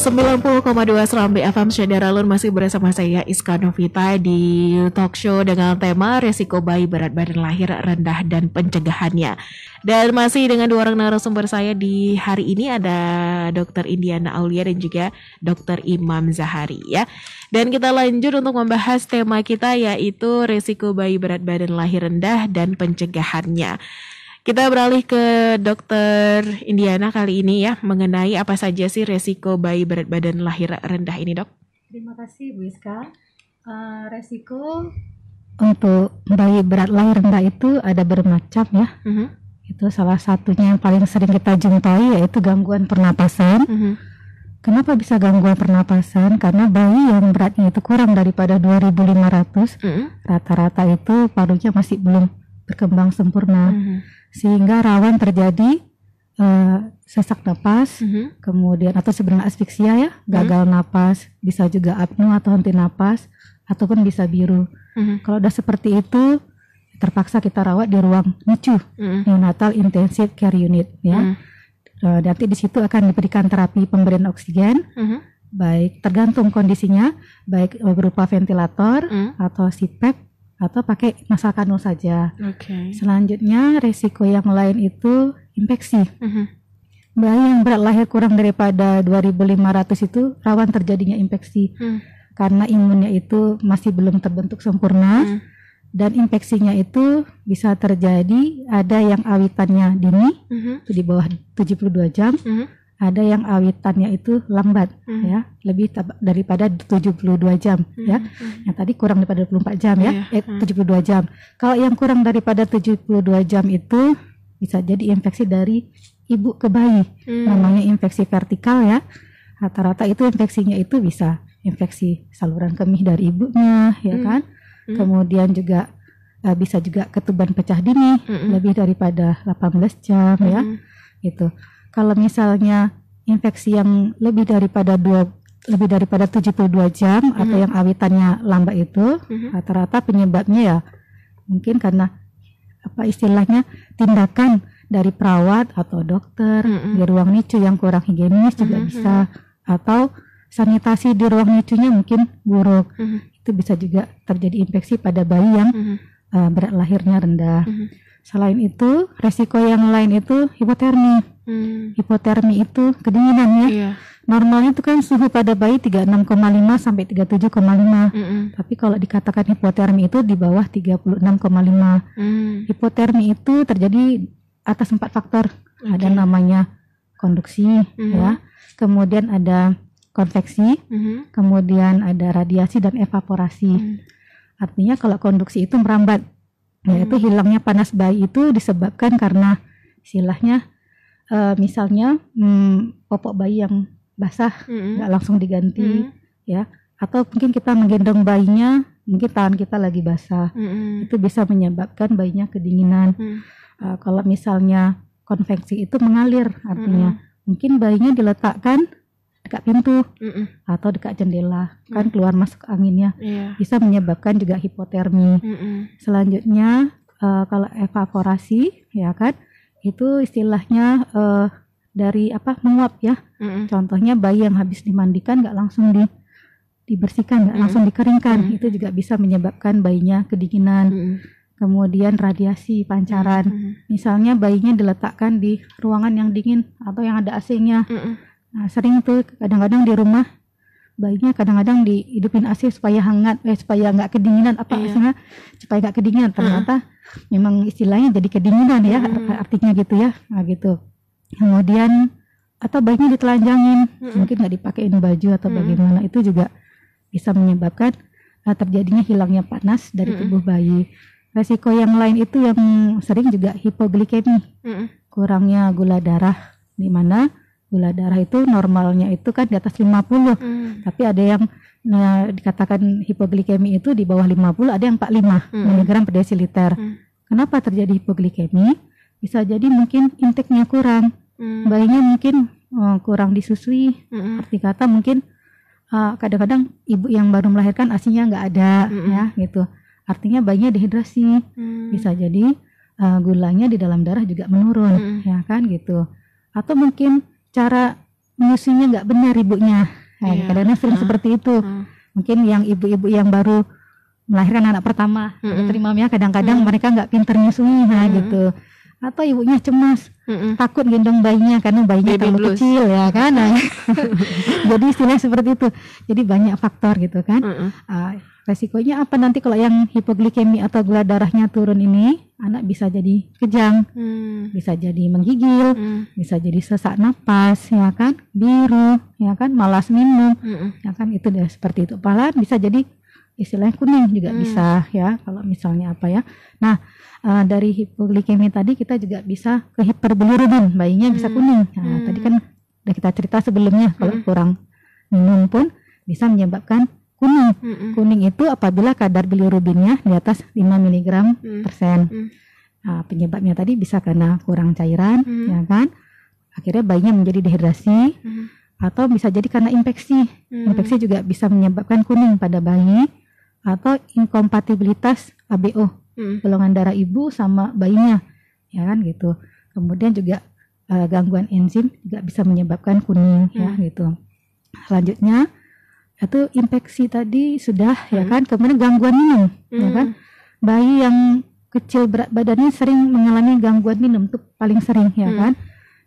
90,2 Serambi FM Syedaralun masih bersama saya Iska Novita di talk show dengan tema resiko bayi berat badan lahir rendah dan pencegahannya. Dan masih dengan dua orang narasumber saya di hari ini ada Dr. Indiana Aulia dan juga Dr. Imam Zahari ya. Dan kita lanjut untuk membahas tema kita yaitu resiko bayi berat badan lahir rendah dan pencegahannya. Kita beralih ke Dr. Indiana kali ini ya, mengenai apa saja sih resiko bayi berat badan lahir rendah ini, Dok? Terima kasih Bu Iska. Resiko untuk bayi berat lahir rendah itu ada bermacam ya. Itu salah satunya yang paling sering kita jumpai yaitu gangguan pernapasan. Kenapa bisa gangguan pernapasan? Karena bayi yang beratnya itu kurang daripada 2.500, rata-rata itu parunya masih belum berkembang sempurna. Sehingga rawan terjadi sesak napas, kemudian atau sebenarnya asfiksia ya, gagal napas, bisa juga apnea atau henti napas, ataupun bisa biru. Kalau udah seperti itu, terpaksa kita rawat di ruang NICU, Neonatal Intensive Care Unit ya. Nanti di situ akan diberikan terapi pemberian oksigen, baik tergantung kondisinya, baik berupa ventilator atau CPAP, atau pakai masa kanul saja. Selanjutnya resiko yang lain itu infeksi. Bayi yang berat lahir kurang daripada 2.500 itu rawan terjadinya infeksi karena imunnya itu masih belum terbentuk sempurna, dan infeksinya itu bisa terjadi ada yang awitannya dini itu di bawah 72 jam, ada yang awitannya itu lambat ya, lebih daripada 72 jam ya. Yang tadi kurang daripada 24 jam ya, 72 jam. Kalau yang kurang daripada 72 jam itu bisa jadi infeksi dari ibu ke bayi. Namanya infeksi vertikal ya. Rata-rata itu infeksinya itu bisa infeksi saluran kemih dari ibunya ya kan. Kemudian juga bisa juga ketuban pecah dini lebih daripada 18 jam ya. Gitu. Kalau misalnya infeksi yang lebih daripada 72 jam atau yang awitannya lambat itu, rata-rata penyebabnya ya mungkin karena apa istilahnya tindakan dari perawat atau dokter di ruang NICU yang kurang higienis juga bisa, atau sanitasi di ruang NICU-nya mungkin buruk. Itu bisa juga terjadi infeksi pada bayi yang berat lahirnya rendah. Selain itu, resiko yang lain itu hipotermi. Hipotermi itu kedinginan ya. Normalnya itu kan suhu pada bayi 36,5 sampai 37,5. Tapi kalau dikatakan hipotermi itu di bawah 36,5. Hipotermi itu terjadi atas 4 faktor. Ada namanya konduksi ya. Kemudian ada konveksi, kemudian ada radiasi dan evaporasi. Artinya kalau konduksi itu merambat, yaitu hilangnya panas bayi itu disebabkan karena istilahnya misalnya popok bayi yang basah nggak langsung diganti ya, atau mungkin kita menggendong bayinya, mungkin tangan kita lagi basah, itu bisa menyebabkan bayinya kedinginan. Kalau misalnya konveksi itu mengalir, artinya mungkin bayinya diletakkan dekat pintu atau dekat jendela, kan keluar masuk anginnya, bisa menyebabkan juga hipotermi. Selanjutnya kalau evaporasi ya kan, itu istilahnya dari apa, menguap ya. Contohnya bayi yang habis dimandikan nggak langsung dibersihkan, nggak langsung dikeringkan, itu juga bisa menyebabkan bayinya kedinginan. Kemudian radiasi pancaran, misalnya bayinya diletakkan di ruangan yang dingin atau yang ada AC-nya. Nah, sering tuh kadang-kadang di rumah bayinya kadang-kadang dihidupin AC supaya hangat, supaya nggak kedinginan, apa misalnya supaya nggak kedinginan, ternyata memang istilahnya jadi kedinginan ya, artinya gitu ya. Nah gitu. Kemudian atau bayinya ditelanjangin, mungkin nggak dipakein baju atau bagaimana, itu juga bisa menyebabkan terjadinya hilangnya panas dari tubuh bayi. Resiko yang lain itu yang sering juga hipoglikemi, kurangnya gula darah, di mana gula darah itu normalnya itu kan di atas 50, tapi ada yang dikatakan hipoglikemi itu di bawah 50, ada yang 45 mg per desiliter. Kenapa terjadi hipoglikemi? Bisa jadi mungkin intake-nya kurang, bayinya mungkin kurang disusui, arti kata mungkin kadang-kadang ibu yang baru melahirkan ASI-nya nggak ada ya gitu, artinya bayinya dehidrasi, bisa jadi gulanya di dalam darah juga menurun ya kan gitu, atau mungkin cara menyusuinya nggak benar ibunya Kadang-kadang sering seperti itu. Mungkin yang ibu-ibu yang baru melahirkan anak pertama, terima ya, kadang-kadang mereka nggak pinter nyusui, gitu. Atau ibunya cemas, takut gendong bayinya karena bayinya terlalu kecil, ya kan. Jadi istilahnya seperti itu. Jadi banyak faktor gitu kan. Resikonya apa nanti kalau yang hipoglikemi atau gula darahnya turun ini, anak bisa jadi kejang, bisa jadi menggigil, bisa jadi sesak napas, ya kan, biru, ya kan, malas minum, ya kan, itu dia seperti itu. Malah bisa jadi istilahnya kuning juga bisa, ya, kalau misalnya apa ya. Nah, dari hipoglikemi tadi kita juga bisa ke hiperbilirubin, bayinya bisa kuning. Nah, tadi kan udah kita cerita sebelumnya kalau kurang minum pun bisa menyebabkan kuning. Kuning itu apabila kadar bilirubinnya di atas 5 mg persen. Nah, penyebabnya tadi bisa karena kurang cairan, ya kan. Akhirnya bayinya menjadi dehidrasi, atau bisa jadi karena infeksi. Infeksi juga bisa menyebabkan kuning pada bayi, atau inkompatibilitas ABO, golongan darah ibu sama bayinya, ya kan gitu. Kemudian juga gangguan enzim juga bisa menyebabkan kuning, ya gitu. Selanjutnya itu infeksi tadi sudah, ya kan. Kemudian gangguan minum, ya kan. Bayi yang kecil berat badannya sering mengalami gangguan minum, itu paling sering, ya kan.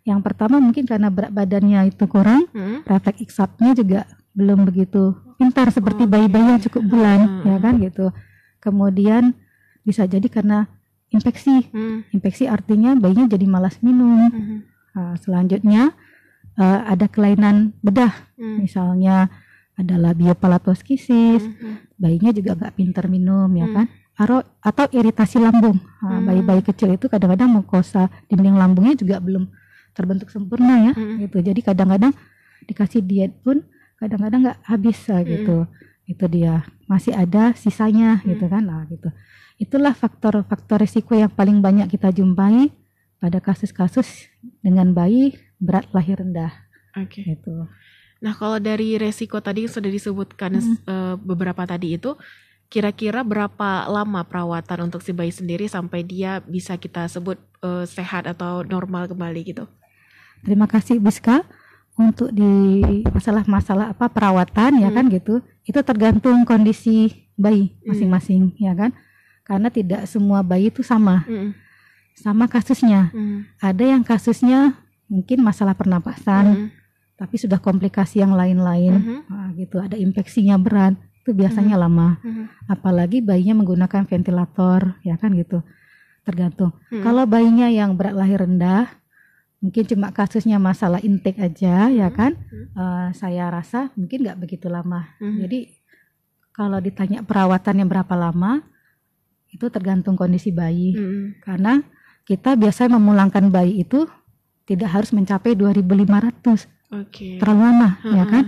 Yang pertama mungkin karena berat badannya itu kurang, refleks ISAP-nya juga belum begitu pintar seperti bayi-bayi yang cukup bulan, ya kan gitu. Kemudian bisa jadi karena infeksi. Infeksi artinya bayinya jadi malas minum. Nah, selanjutnya ada kelainan bedah, misalnya ada labiopalatoskisis, bayinya juga nggak pintar minum, ya kan. Atau iritasi lambung. Bayi-bayi kecil itu kadang-kadang mukosa dinding lambungnya juga belum terbentuk sempurna, ya gitu. Jadi kadang-kadang dikasih diet pun kadang-kadang nggak habis, gitu. Itu dia, masih ada sisanya, gitu kan. Nah, gitu. Itulah faktor-faktor risiko yang paling banyak kita jumpai pada kasus-kasus dengan bayi berat lahir rendah. Gitu. Nah, kalau dari resiko tadi sudah disebutkan beberapa tadi itu, kira-kira berapa lama perawatan untuk si bayi sendiri sampai dia bisa kita sebut sehat atau normal kembali gitu? Terima kasih Biska. Untuk di masalah-masalah perawatan, ya kan gitu, itu tergantung kondisi bayi masing-masing, ya kan. Karena tidak semua bayi itu sama kasusnya. Ada yang kasusnya mungkin masalah pernapasan, tapi sudah komplikasi yang lain-lain, gitu. Ada infeksinya berat, itu biasanya lama. Apalagi bayinya menggunakan ventilator, ya kan gitu. Tergantung. Kalau bayinya yang berat lahir rendah, mungkin cuma kasusnya masalah intake aja, ya kan. Saya rasa mungkin nggak begitu lama. Jadi kalau ditanya perawatannya berapa lama, itu tergantung kondisi bayi. Karena kita biasanya memulangkan bayi itu tidak harus mencapai 2.500. Terlalu lama, ya kan.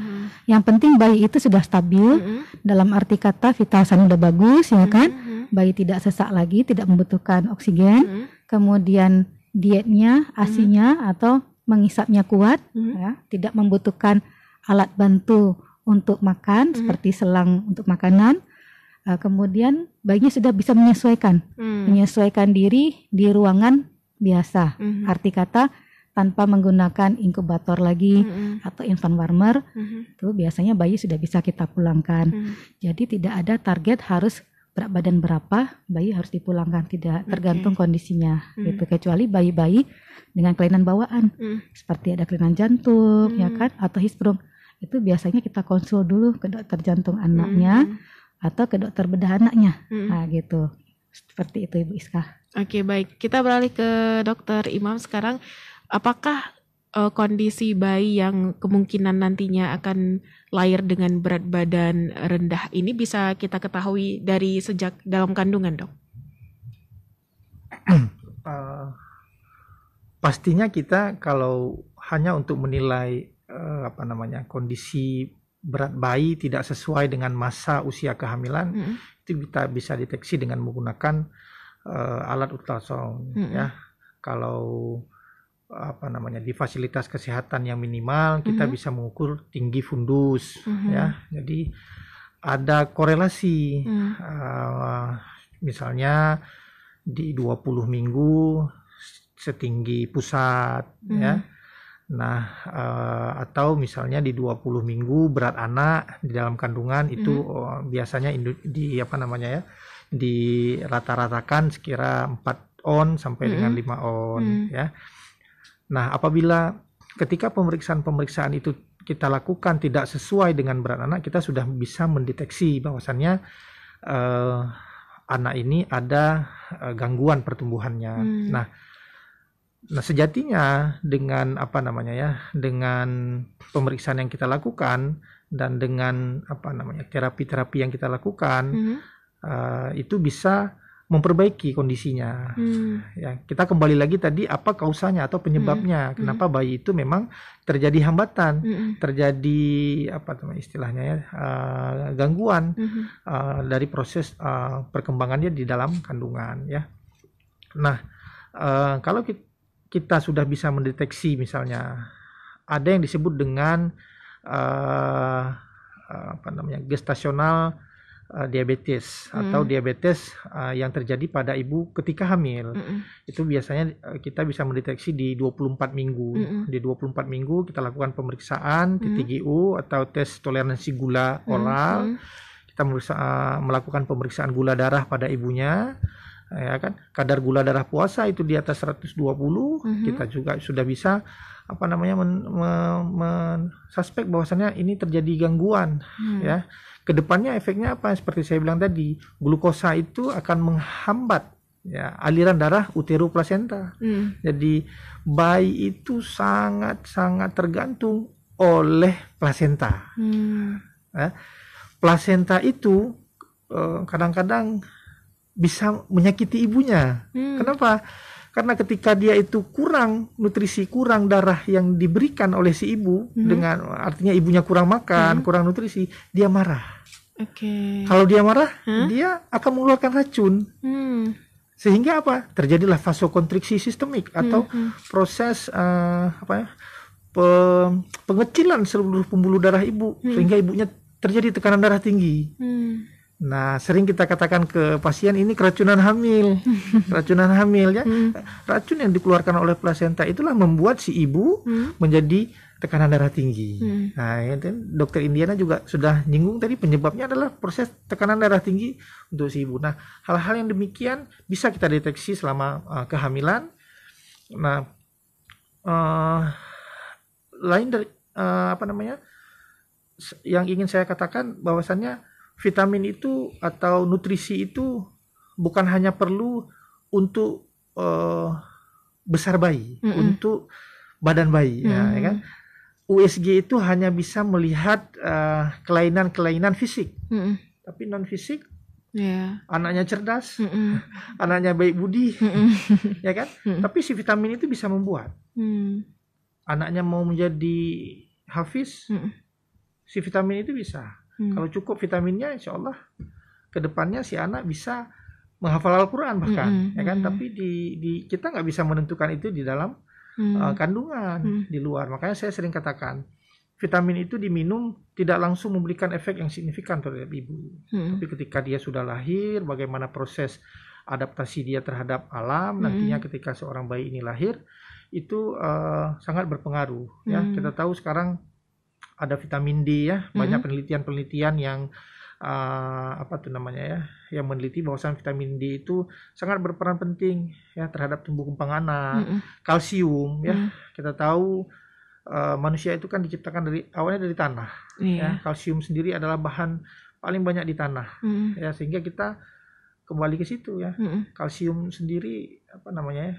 Yang penting bayi itu sudah stabil, dalam arti kata vital sign udah bagus, ya kan. Bayi tidak sesak lagi, tidak membutuhkan oksigen. Kemudian dietnya, ASI-nya atau mengisapnya kuat, ya, tidak membutuhkan alat bantu untuk makan seperti selang untuk makanan. Kemudian bayinya sudah bisa menyesuaikan diri di ruangan biasa. Arti kata tanpa menggunakan inkubator lagi atau infant warmer, itu biasanya bayi sudah bisa kita pulangkan. Jadi tidak ada target harus berat badan berapa bayi harus dipulangkan, tidak, tergantung kondisinya, gitu. Kecuali bayi-bayi dengan kelainan bawaan, seperti ada kelainan jantung, ya kan, atau hisprum, itu biasanya kita konsul dulu ke dokter jantung anaknya atau ke dokter bedah anaknya. Nah, gitu. Seperti itu Ibu Iska. Oke, baik. Kita beralih ke Dokter Imam sekarang. Apakah kondisi bayi yang kemungkinan nantinya akan lahir dengan berat badan rendah ini bisa kita ketahui dari sejak dalam kandungan, Dok? Pastinya kita kalau hanya untuk menilai kondisi berat bayi tidak sesuai dengan masa usia kehamilan, itu kita bisa deteksi dengan menggunakan alat ultrasound, ya. Kalau di fasilitas kesehatan yang minimal kita bisa mengukur tinggi fundus, ya. Jadi ada korelasi, misalnya di 20 minggu setinggi pusat, ya. Nah, atau misalnya di 20 minggu berat anak di dalam kandungan itu biasanya di apa namanya ya, di rata-ratakan sekira 4 on sampai dengan 5 on ya. Nah, apabila ketika pemeriksaan itu kita lakukan tidak sesuai dengan berat anak, kita sudah bisa mendeteksi bahwasannya anak ini ada gangguan pertumbuhannya. Nah, sejatinya dengan apa namanya ya, dengan pemeriksaan yang kita lakukan dan dengan apa namanya terapi-terapi yang kita lakukan itu bisa memperbaiki kondisinya. Ya, kita kembali lagi tadi apa kausanya atau penyebabnya, kenapa bayi itu memang terjadi hambatan, terjadi apa namanya istilahnya ya, gangguan dari proses perkembangannya di dalam kandungan ya. Nah, kalau kita sudah bisa mendeteksi misalnya ada yang disebut dengan apa namanya gestasional diabetes atau diabetes yang terjadi pada ibu ketika hamil. Itu biasanya kita bisa mendeteksi di 24 minggu. Di 24 minggu kita lakukan pemeriksaan TTGU atau tes toleransi gula oral. Kita melakukan pemeriksaan gula darah pada ibunya. Ya kan, kadar gula darah puasa itu di atas 120, kita juga sudah bisa apa namanya mensuspek bahwasannya ini terjadi gangguan ya. Kedepannya efeknya apa? Seperti saya bilang tadi, glukosa itu akan menghambat ya aliran darah uteroplasenta. Jadi bayi itu sangat tergantung oleh plasenta. Ya. Plasenta itu kadang-kadang bisa menyakiti ibunya. Kenapa? Karena ketika dia itu kurang nutrisi, kurang darah yang diberikan oleh si ibu, dengan artinya ibunya kurang makan, kurang nutrisi, dia marah. Kalau dia marah, dia akan mengeluarkan racun. Sehingga apa? Terjadilah vasokonstriksi sistemik atau proses pengecilan seluruh pembuluh darah ibu, sehingga ibunya terjadi tekanan darah tinggi. Nah, sering kita katakan ke pasien ini keracunan hamil. Keracunan hamil ya. Racun yang dikeluarkan oleh plasenta itulah membuat si ibu menjadi tekanan darah tinggi. Nah, itu dokter Indiana juga sudah nyinggung tadi, penyebabnya adalah proses tekanan darah tinggi untuk si ibu. Nah, hal-hal yang demikian bisa kita deteksi selama kehamilan. Nah, lain dari apa namanya? Yang ingin saya katakan bahwasannya vitamin itu atau nutrisi itu bukan hanya perlu untuk besar bayi, untuk badan bayi, ya kan? USG itu hanya bisa melihat kelainan-kelainan fisik, tapi non fisik, anaknya cerdas, anaknya baik budi, ya kan? Tapi si vitamin itu bisa membuat anaknya mau menjadi hafiz, si vitamin itu bisa. Kalau cukup vitaminnya, insya Allah kedepannya si anak bisa menghafal Al-Quran bahkan, ya kan? Tapi kita nggak bisa menentukan itu di dalam kandungan, di luar. Makanya saya sering katakan, vitamin itu diminum tidak langsung memberikan efek yang signifikan terhadap ibu. Tapi ketika dia sudah lahir, bagaimana proses adaptasi dia terhadap alam, nantinya ketika seorang bayi ini lahir, itu sangat berpengaruh. Ya, kita tahu sekarang ada vitamin D ya, banyak penelitian-penelitian yang apa tuh namanya ya, yang meneliti bahwasan vitamin D itu sangat berperan penting ya terhadap tumbuh kembang anak. Kalsium ya, kita tahu manusia itu kan diciptakan awalnya dari tanah. Ya, kalsium sendiri adalah bahan paling banyak di tanah. Ya, sehingga kita kembali ke situ ya. Kalsium sendiri apa namanya ya,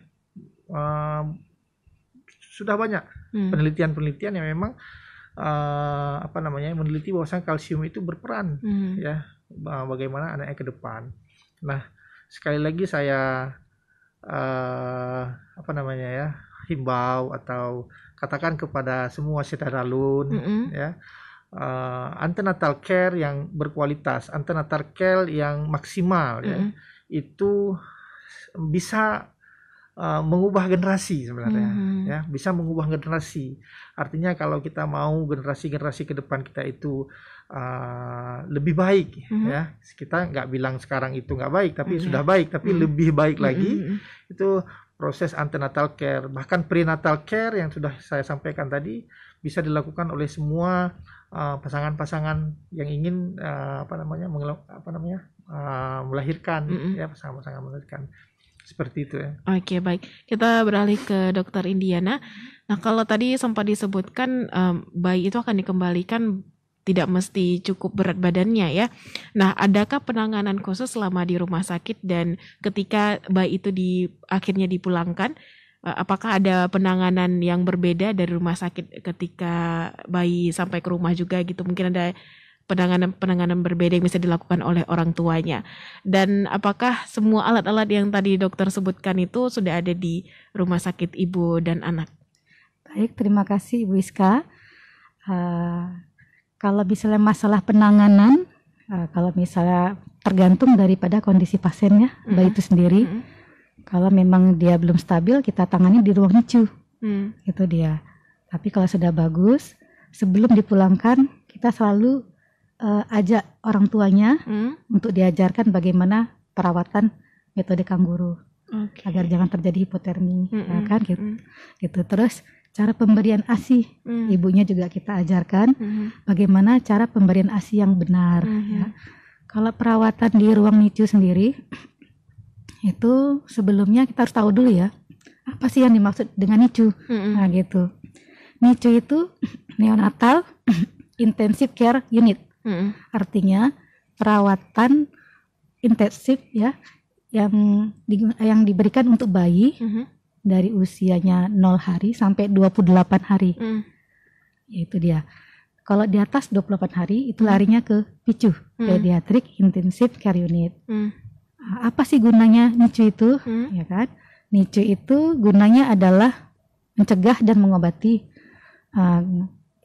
sudah banyak penelitian-penelitian yang memang apa namanya meneliti bahwa kalsium itu berperan ya bagaimana anaknya ke depan. Nah, sekali lagi saya apa namanya ya himbau atau katakan kepada semua setaralun ya, antenatal care yang berkualitas, antenatal care yang maksimal ya, itu bisa mengubah generasi sebenarnya ya, bisa mengubah generasi. Artinya kalau kita mau generasi-generasi ke depan kita itu lebih baik ya, kita nggak bilang sekarang itu nggak baik, tapi sudah baik, tapi lebih baik lagi, itu proses antenatal care, bahkan prenatal care yang sudah saya sampaikan tadi bisa dilakukan oleh semua pasangan-pasangan yang ingin melahirkan, ya, pasangan-pasangan melahirkan. Seperti itu ya. Oke, baik. Kita beralih ke Dokter Indiana. Nah, kalau tadi sempat disebutkan bayi itu akan dikembalikan tidak mesti cukup berat badannya ya. Nah, adakah penanganan khusus selama di rumah sakit dan ketika bayi itu akhirnya dipulangkan? Apakah ada penanganan yang berbeda dari rumah sakit ketika bayi sampai ke rumah juga gitu? Mungkin ada penanganan berbeda yang bisa dilakukan oleh orang tuanya. Dan apakah semua alat-alat yang tadi dokter sebutkan itu sudah ada di rumah sakit ibu dan anak? Baik, terima kasih Ibu Iska. Kalau misalnya masalah penanganan, kalau misalnya tergantung daripada kondisi pasiennya, bayi itu sendiri. Kalau memang dia belum stabil, kita tangani di ruang NICU. Itu dia. Tapi kalau sudah bagus, sebelum dipulangkan, kita selalu ajak orang tuanya untuk diajarkan bagaimana perawatan metode kangguru agar jangan terjadi hipotermi, ya kan gitu. Terus cara pemberian ASI, ibunya juga kita ajarkan bagaimana cara pemberian ASI yang benar. Ya. Kalau perawatan di ruang NICU sendiri, itu sebelumnya kita harus tahu dulu ya, apa sih yang dimaksud dengan NICU. Nah gitu. NICU itu neonatal intensive care unit. Artinya perawatan intensif ya yang diberikan untuk bayi dari usianya 0 hari sampai 28 hari. Itu dia. Kalau di atas 28 hari itu larinya ke PICU, Pediatric Intensive Care Unit. Apa sih gunanya NICU itu? Ya kan? NICU itu gunanya adalah mencegah dan mengobati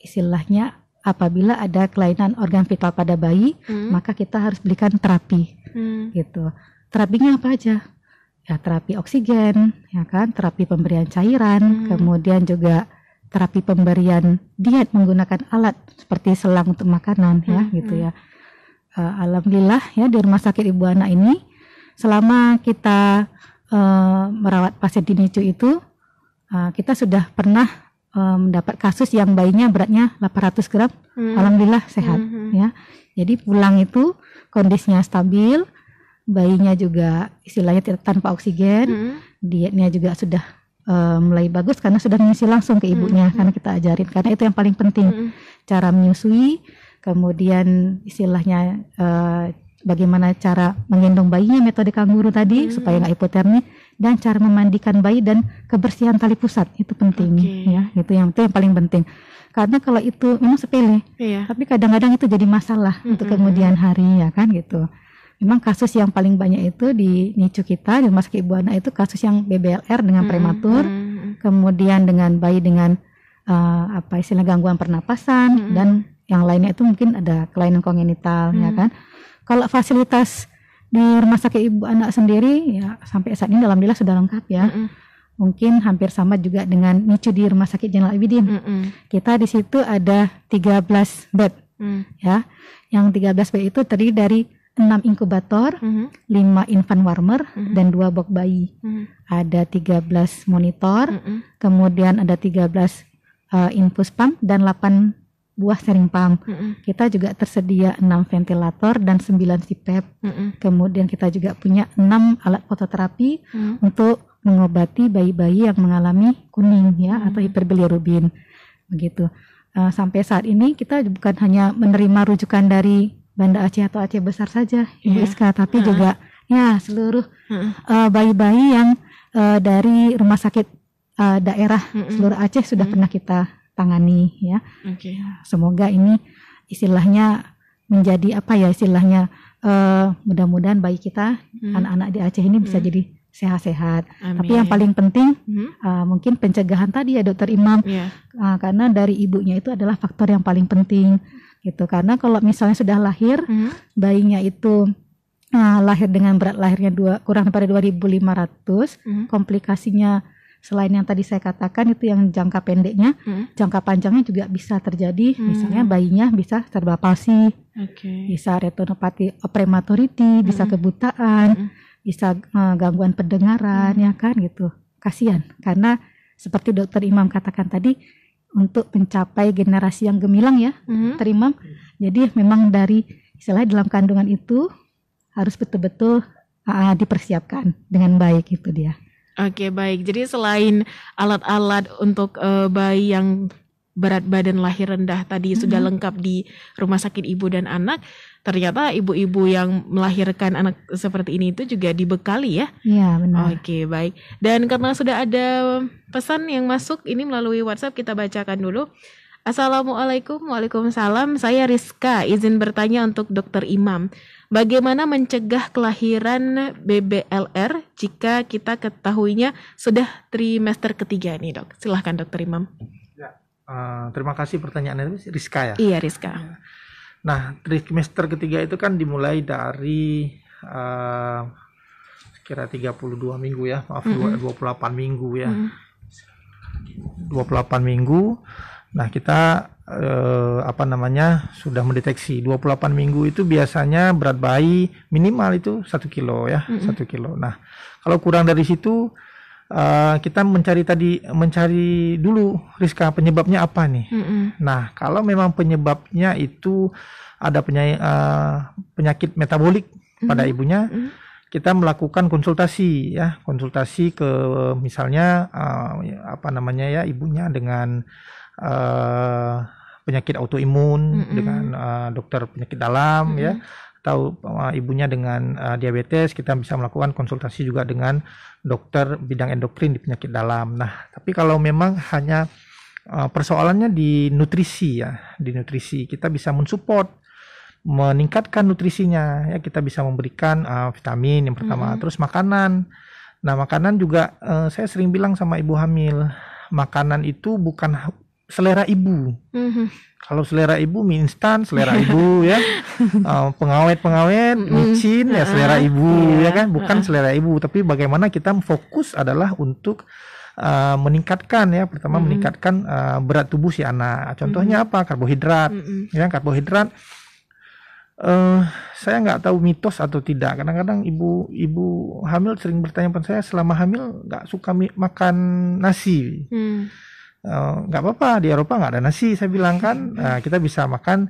istilahnya apabila ada kelainan organ vital pada bayi, maka kita harus berikan terapi. Gitu. Terapinya apa aja? Ya terapi oksigen, ya kan? Terapi pemberian cairan, kemudian juga terapi pemberian diet menggunakan alat seperti selang untuk makanan, ya gitu ya. Alhamdulillah ya di rumah sakit ibu anak ini selama kita merawat pasien di NICU itu kita sudah pernah mendapat kasus yang bayinya beratnya 800 gram, alhamdulillah sehat ya. Jadi pulang itu kondisinya stabil, bayinya juga istilahnya tanpa oksigen, dietnya juga sudah mulai bagus karena sudah menyusui langsung ke ibunya karena kita ajarin, karena itu yang paling penting, cara menyusui, kemudian istilahnya bagaimana cara menggendong bayinya metode kangguru tadi supaya nggak hipotermi, dan cara memandikan bayi dan kebersihan tali pusat itu penting ya, itu yang paling penting, karena kalau itu memang sepele tapi kadang-kadang itu jadi masalah untuk kemudian hari ya kan gitu. Memang kasus yang paling banyak itu di NICU kita di rumah sakit ibu anak itu kasus yang BBLR dengan prematur, kemudian dengan bayi dengan istilah gangguan pernapasan, dan yang lainnya itu mungkin ada kelainan kongenital ya kan. Kalau fasilitas di rumah sakit ibu anak sendiri ya sampai saat ini alhamdulillah sudah lengkap ya. Mungkin hampir sama juga dengan NICU di Rumah Sakit Jenderal Abidin. Kita di situ ada 13 bed ya. Yang 13 bed itu terdiri dari 6 inkubator, 5 infant warmer, dan 2 box bayi. Ada 13 monitor, kemudian ada 13 infus pump dan 8 buah sharing pump. Kita juga tersedia 6 ventilator dan 9 CPAP. Kemudian kita juga punya 6 alat fototerapi untuk mengobati bayi-bayi yang mengalami kuning ya atau hiperbilirubin. Begitu. Sampai saat ini kita bukan hanya menerima rujukan dari Banda Aceh atau Aceh besar saja, Ibu Iska, tapi juga ya seluruh bayi-bayi yang dari rumah sakit daerah seluruh Aceh sudah pernah kita tangani ya. Semoga ini istilahnya menjadi istilahnya mudah-mudahan bayi kita anak-anak di Aceh ini bisa jadi sehat-sehat. Tapi yang paling penting mungkin pencegahan tadi ya Dokter Imam, karena dari ibunya itu adalah faktor yang paling penting gitu. Karena kalau misalnya sudah lahir bayinya itu lahir dengan berat lahirnya kurang daripada 2.500, komplikasinya selain yang tadi saya katakan itu yang jangka pendeknya, jangka panjangnya juga bisa terjadi. Misalnya bayinya bisa cerebral palsy, bisa retinopati prematurity, bisa kebutaan, bisa gangguan pendengaran ya kan gitu. kasihan karena seperti Dokter Imam katakan tadi, untuk mencapai generasi yang gemilang ya, Dokter Imam. Jadi memang dari istilahnya dalam kandungan itu harus betul-betul dipersiapkan dengan baik, itu dia. Oke, baik. Jadi selain alat-alat untuk bayi yang berat badan lahir rendah tadi sudah lengkap di rumah sakit ibu dan anak, ternyata ibu-ibu yang melahirkan anak seperti ini itu juga dibekali ya? Iya, benar. Oke, baik. Dan karena sudah ada pesan yang masuk ini melalui WhatsApp, kita bacakan dulu. Assalamualaikum. Waalaikumsalam. Saya Rizka, izin bertanya untuk Dokter Imam. Bagaimana mencegah kelahiran BBLR jika kita ketahuinya sudah trimester ketiga nih, Dok? Silahkan Dokter Imam. Terima kasih pertanyaannya, Rizka ya? Iya, Rizka. Nah, trimester ketiga itu kan dimulai dari kira 32 minggu ya, 28 minggu ya. 28 minggu. Nah, kita sudah mendeteksi 28 minggu itu biasanya berat bayi minimal itu 1 kilo ya, 1 kilo. Nah, kalau kurang dari situ kita mencari dulu, Rizka, penyebabnya apa nih? Nah, kalau memang penyebabnya itu ada penyakit metabolik pada ibunya, kita melakukan konsultasi ke misalnya ibunya dengan penyakit autoimun, dengan dokter penyakit dalam ya, atau ibunya dengan diabetes, kita bisa melakukan konsultasi juga dengan dokter bidang endokrin di penyakit dalam. Nah, tapi kalau memang hanya persoalannya di nutrisi kita bisa mensupport, meningkatkan nutrisinya ya, kita bisa memberikan vitamin yang pertama, terus makanan. Nah, makanan juga saya sering bilang sama ibu hamil, makanan itu bukan selera ibu. Kalau selera ibu mie instan, selera ibu ya, pengawet micin ya selera ibu ya kan, bukan selera ibu. Tapi bagaimana kita fokus adalah untuk meningkatkan ya, pertama meningkatkan berat tubuh si anak. Contohnya apa? Karbohidrat. Ya, karbohidrat. Saya nggak tahu mitos atau tidak. Kadang-kadang ibu hamil sering bertanya pada saya, selama hamil nggak suka makan nasi. Nggak apa-apa, di Eropa nggak ada nasi, saya bilang kan. Kita bisa makan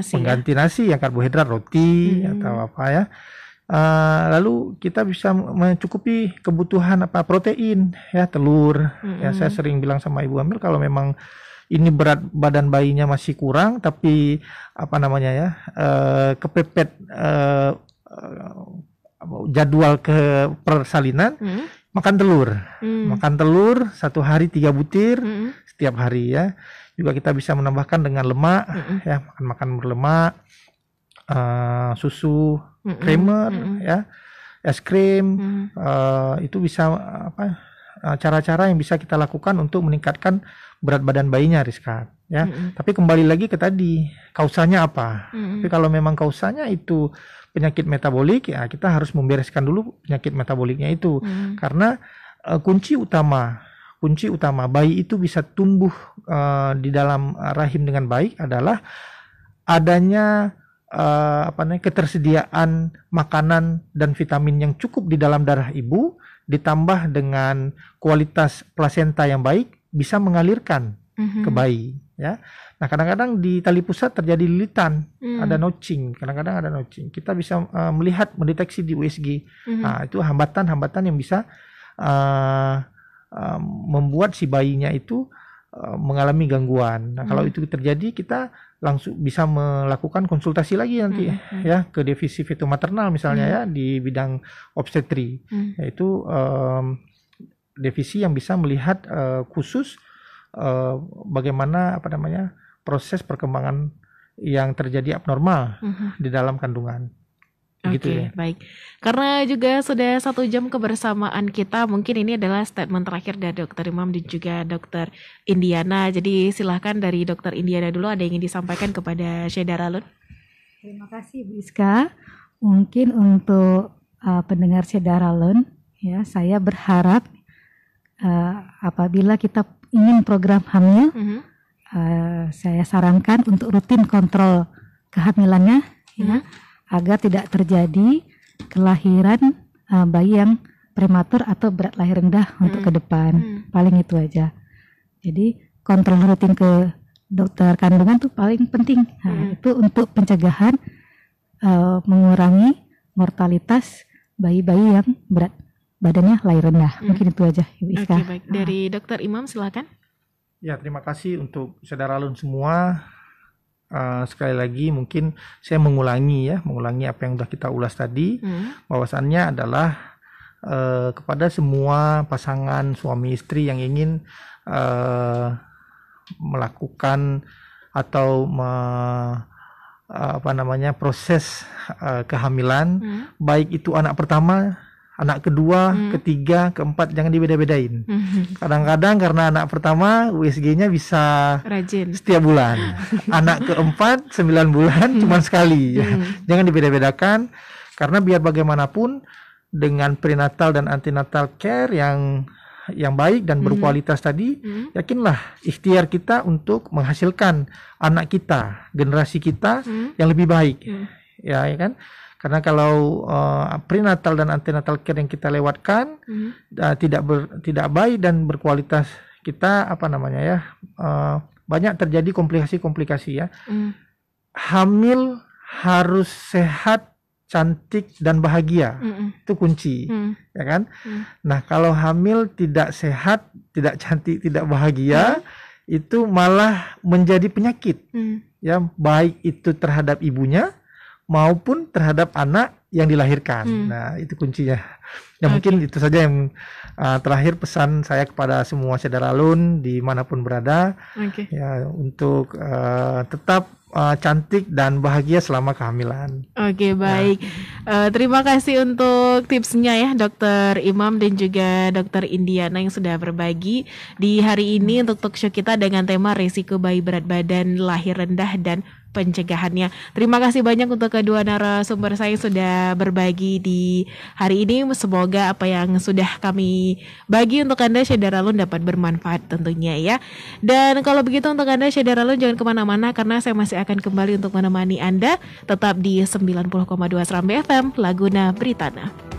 pengganti nasi yang karbohidrat, roti atau apa ya. Lalu kita bisa mencukupi kebutuhan protein ya, telur. Ya, saya sering bilang sama ibu hamil, kalau memang ini berat badan bayinya masih kurang, tapi kepepet jadwal ke persalinan, makan telur 1 hari 3 butir setiap hari ya. Juga kita bisa menambahkan dengan lemak ya, makan berlemak, susu, creamer ya, es krim. Itu bisa cara-cara yang bisa kita lakukan untuk meningkatkan berat badan bayinya, Rizka ya. Tapi kembali lagi ke tadi, kausanya apa? Tapi kalau memang kausanya itu penyakit metabolik ya, kita harus membereskan dulu penyakit metaboliknya itu. Karena kunci utama bayi itu bisa tumbuh di dalam rahim dengan baik adalah adanya ketersediaan makanan dan vitamin yang cukup di dalam darah ibu, ditambah dengan kualitas plasenta yang baik, bisa mengalirkan ke bayi ya. Nah, kadang-kadang di tali pusat terjadi lilitan, ada notching, kadang-kadang ada notching. Kita bisa mendeteksi di USG. Nah, itu hambatan-hambatan yang bisa membuat si bayinya itu mengalami gangguan. Nah, kalau itu terjadi, kita langsung bisa melakukan konsultasi lagi nanti ya, ke divisi fetomaternal misalnya ya, di bidang obstetri, yaitu divisi yang bisa melihat khusus bagaimana proses perkembangan yang terjadi abnormal di dalam kandungan. Oke, baik. Karena juga sudah 1 jam kebersamaan kita, mungkin ini adalah statement terakhir dari Dokter Imam dan juga Dokter Indiana. Jadi silahkan dari Dokter Indiana dulu, ada yang ingin disampaikan kepada Syedaralun. Terima kasih Bu Iska. Mungkin untuk pendengar Syedaralun ya, saya berharap apabila kita ingin program hamil, saya sarankan untuk rutin kontrol kehamilannya ya, agar tidak terjadi kelahiran bayi yang prematur atau berat lahir rendah untuk ke depan. Paling itu aja. Jadi kontrol rutin ke dokter kandungan tuh paling penting. Nah, itu untuk pencegahan mengurangi mortalitas bayi-bayi yang berat badannya lahir rendah. Mungkin itu aja, Ibu Iska. Oke, baik. Dari Dokter Imam silakan. Ya, terima kasih untuk saudara Alun semua. Sekali lagi mungkin saya mengulangi apa yang sudah kita ulas tadi, bahwasannya adalah kepada semua pasangan suami istri yang ingin melakukan atau proses kehamilan, baik itu anak pertama, anak kedua, ketiga, keempat, jangan dibeda-bedain. Kadang-kadang karena anak pertama USG-nya bisa rajin setiap bulan. Anak keempat 9 bulan cuma sekali. Jangan dibeda-bedakan, karena biar bagaimanapun dengan prenatal dan antenatal care yang baik dan berkualitas tadi, yakinlah ikhtiar kita untuk menghasilkan anak kita, generasi kita yang lebih baik. Ya kan? Karena kalau prenatal dan antenatal care yang kita lewatkan tidak baik dan berkualitas, kita banyak terjadi komplikasi-komplikasi ya. Hamil harus sehat, cantik dan bahagia. Itu kunci. Ya kan? Nah, kalau hamil tidak sehat, tidak cantik, tidak bahagia, itu malah menjadi penyakit. Ya, baik itu terhadap ibunya maupun terhadap anak yang dilahirkan. Nah, itu kuncinya. Ya, mungkin itu saja yang terakhir pesan saya kepada semua saudara Alun dimanapun berada, ya, untuk tetap cantik dan bahagia selama kehamilan. Oke, baik. Terima kasih untuk tipsnya ya, Dokter Imam dan juga Dokter Indiana yang sudah berbagi di hari ini untuk talkshow kita dengan tema risiko bayi berat badan lahir rendah dan pencegahannya. Terima kasih banyak untuk kedua narasumber saya yang sudah berbagi di hari ini. Semoga apa yang sudah kami bagi untuk Anda saudara Alun dapat bermanfaat tentunya ya. Dan kalau begitu untuk Anda saudara Alun jangan kemana-mana, karena saya masih akan kembali untuk menemani Anda tetap di 90,2 Serambi FM Laguna Beritana.